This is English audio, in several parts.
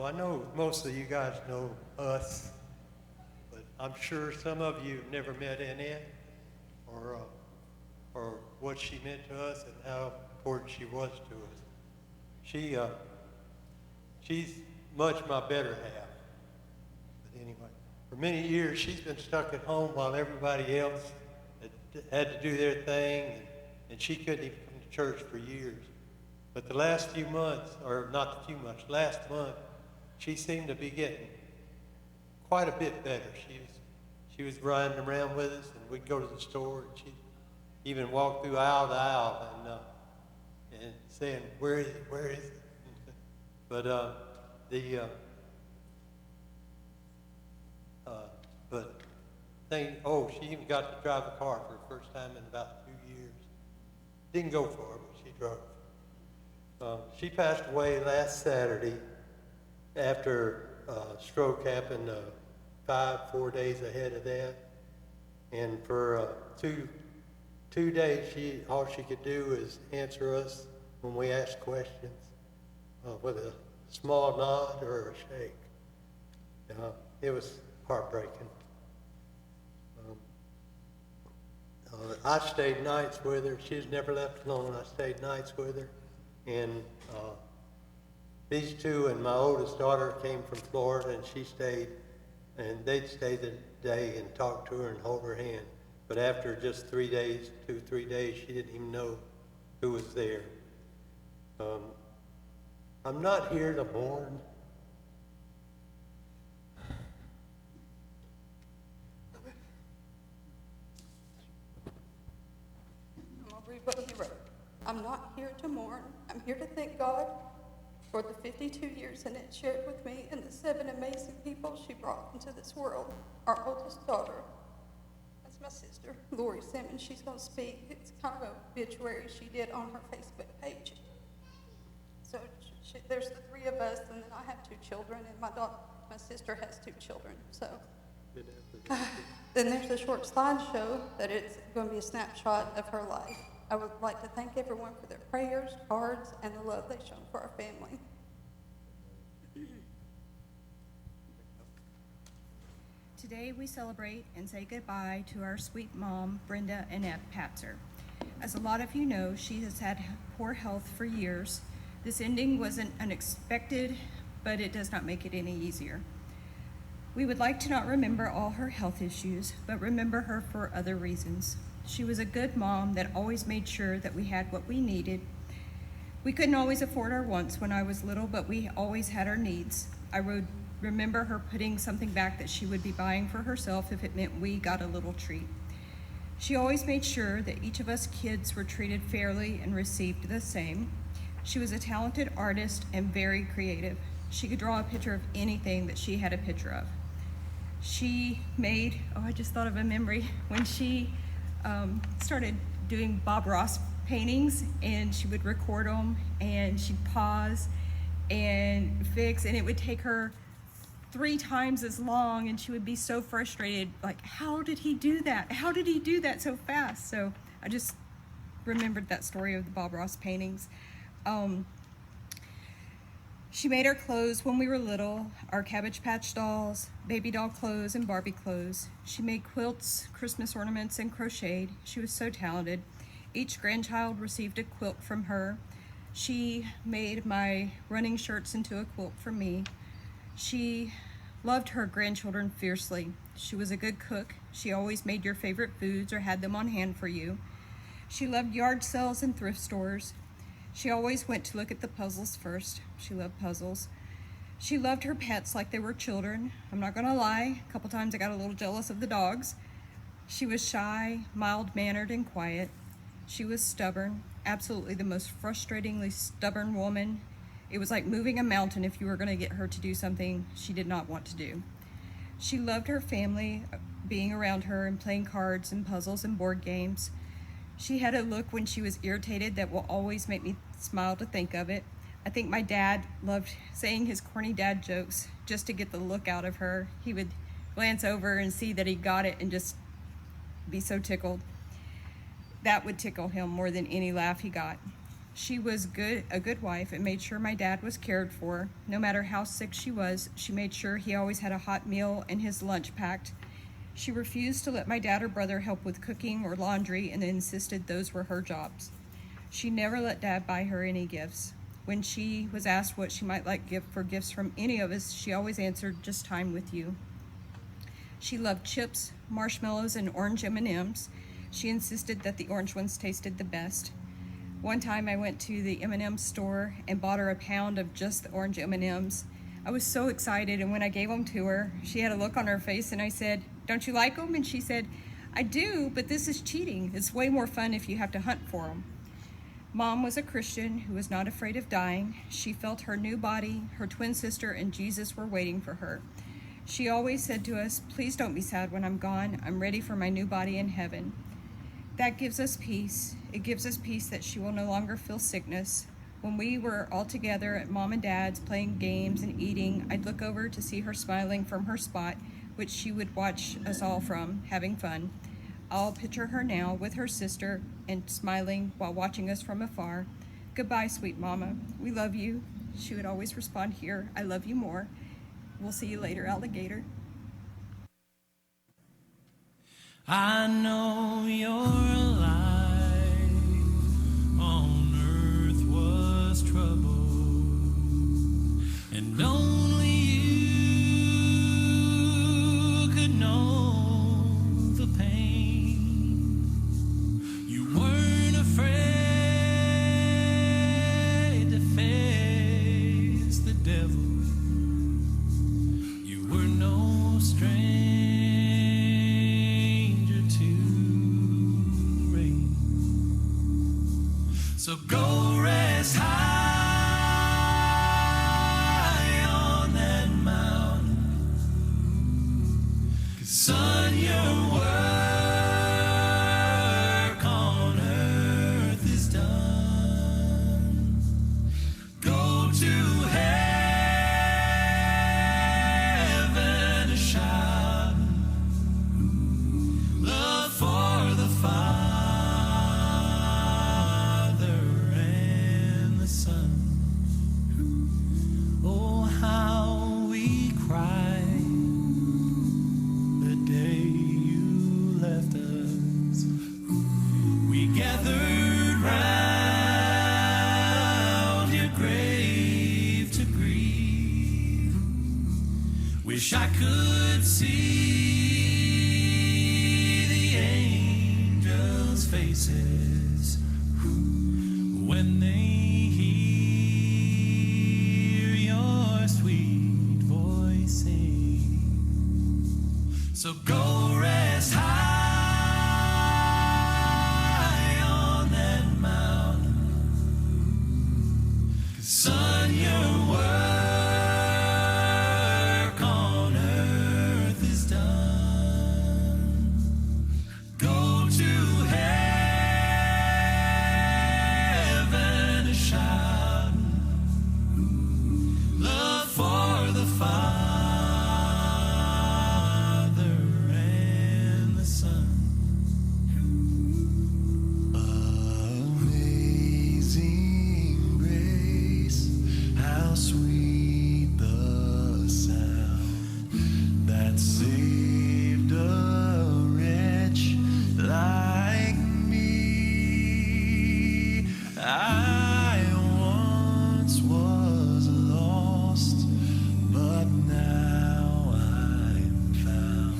I know most of you guys know us, but I'm sure some of you have never met Annette or what she meant to us and how important she was to us. She's much my better half. But anyway, for many years she's been stuck at home while everybody else had to do their thing, and she couldn't even come to church for years. But the last few months, or not a few months, last month, she seemed to be getting quite a bit better. She was riding around with us, and we'd go to the store, and she'd even walk through aisle to aisle and saying, where is it, where is it? But she even got to drive a car for the first time in about 2 years. Didn't go far, but she drove. She passed away last Saturday after stroke happened 4 days ahead of that. And for 2 days, all she could do is answer us when we asked questions with a small nod or a shake. It was heartbreaking. I stayed nights with her. She's never left alone. I stayed nights with her. And these two and my oldest daughter came from Florida, and she stayed, and they'd stay the day and talk to her and hold her hand. But after just 3 days, 3 days, she didn't even know who was there. I'm not here to mourn. I'm going to read what he wrote. I'm not here to mourn. I'm here to thank God for the 52 years Annette shared with me and the 7 amazing people she brought into this world. Our oldest daughter, that's my sister, Lori Simmons. She's going to speak. It's kind of an obituary she did on her Facebook page. So there's the 3 of us, and then I have 2 children, and my sister has 2 children. So then there's a short slideshow that it's going to be a snapshot of her life. I would like to thank everyone for their prayers, cards, and the love they've shown for our family. Today we celebrate and say goodbye to our sweet mom, Brenda Annette Patzer. As a lot of you know, she has had poor health for years. This ending wasn't unexpected, but it does not make it any easier. We would like to not remember all her health issues, but remember her for other reasons. She was a good mom that always made sure that we had what we needed. We couldn't always afford our wants when I was little, but we always had our needs. I remember her putting something back that she would be buying for herself if it meant we got a little treat. She always made sure that each of us kids were treated fairly and received the same. She was a talented artist and very creative. She could draw a picture of anything that she had a picture of. She made, I just thought of a memory, when she started doing Bob Ross paintings, and she would record them, and she'd pause and fix, and it would take her 3 times as long, and she would be so frustrated, like, how did he do that? How did he do that so fast? So I just remembered that story of the Bob Ross paintings. She made our clothes when we were little, our Cabbage Patch dolls, baby doll clothes, and Barbie clothes. She made quilts, Christmas ornaments, and crocheted. She was so talented. Each grandchild received a quilt from her. She made my running shirts into a quilt for me. She loved her grandchildren fiercely. She was a good cook. She always made your favorite foods or had them on hand for you. She loved yard sales and thrift stores. She always went to look at the puzzles first. She loved puzzles. She loved her pets like they were children. I'm not gonna lie, a couple times I got a little jealous of the dogs. She was shy, mild-mannered, and quiet. She was stubborn, absolutely the most frustratingly stubborn woman. It was like moving a mountain if you were gonna get her to do something she did not want to do. She loved her family, being around her and playing cards and puzzles and board games. She had a look when she was irritated that will always make me smile to think of it. I think my dad loved saying his corny dad jokes just to get the look out of her. He would glance over and see that he got it and just be so tickled. That would tickle him more than any laugh he got. She was a good wife and made sure my dad was cared for. No matter how sick she was, she made sure he always had a hot meal and his lunch packed. She refused to let my dad or brother help with cooking or laundry and insisted those were her jobs. She never let Dad buy her any gifts. When she was asked what she might like for gifts from any of us, she always answered, "Just time with you." She loved chips, marshmallows, and orange M&Ms. She insisted that the orange ones tasted the best. One time I went to the M&M store and bought her a pound of just the orange M&Ms. I was so excited, and when I gave them to her, she had a look on her face, and I said, "Don't you like them?" And she said, "I do, but this is cheating. It's way more fun if you have to hunt for them." Mom was a Christian who was not afraid of dying. She felt her new body, her twin sister, and Jesus were waiting for her. She always said to us, "Please don't be sad when I'm gone. I'm ready for my new body in heaven." That gives us peace. It gives us peace that she will no longer feel sickness. When we were all together at Mom and Dad's playing games and eating, I'd look over to see her smiling from her spot, which she would watch us all from, having fun. I'll picture her now with her sister and smiling while watching us from afar. "Goodbye, sweet Mama. We love you." She would always respond here, "I love you more. We'll see you later, alligator." I know you're alive. On earth was trouble, and only you could know the pain. You weren't afraid to face the devil. You were no stranger to rain. So go rest high on that mountain, 'cause son, your work on earth is done. Go to heaven a shout, love for the Father and the Son. Oh, how we cried the day you left us. We gathered round your grave to grieve. Wish I could see the angels' faces when they hear your sweet voice sing. So go rest high on that mountain, 'cause son, your work on earth is done. Go to heaven a shout, love for the Father and the Son. Amazing grace, how sweet the sound that saved a wretch like me. I once was lost, but now I'm found.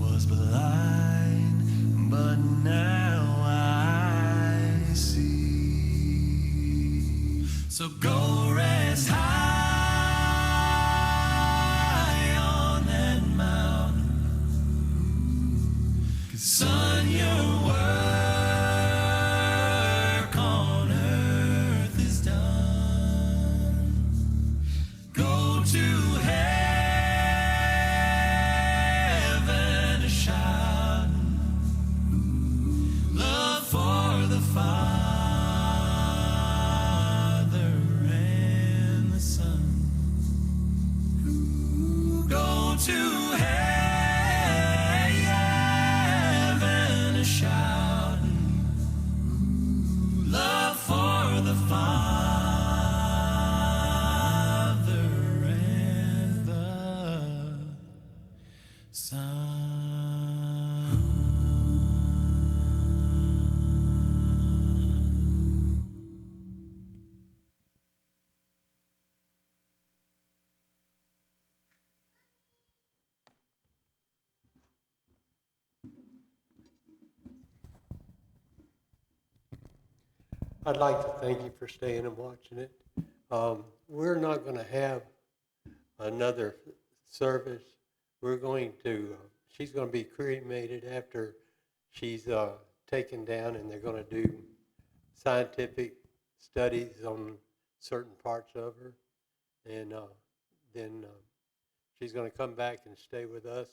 Was blind, but now I see. So go rest high on that mountain, 'cause son, your work on earth is done. Go to heaven a shout, love for the Father and the Son. Go to heaven a shout, I'd like to thank you for staying and watching it. We're not going to have another service. We're going to, she's going to be cremated after she's taken down, and they're going to do scientific studies on certain parts of her. And then she's going to come back and stay with us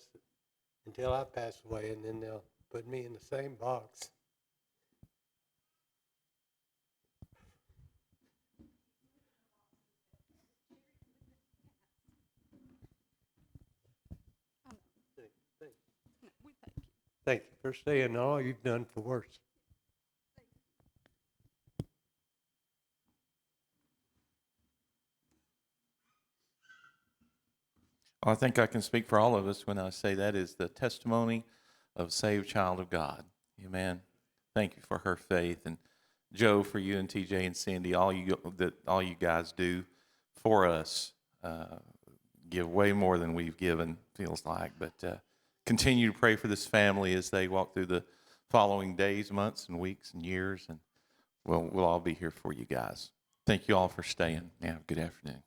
until I pass away, and then they'll put me in the same box. We thank you. Thank you for staying all you've done for us. I think I can speak for all of us when I say that is the testimony of a saved child of God. Amen. Thank you for her faith, and Joe, for you and TJ and Cindy, all you guys do for us. Give way more than we've given, feels like. But continue to pray for this family as they walk through the following days, months, and weeks, and years, and we'll all be here for you guys. Thank you all for staying. Yeah, good afternoon.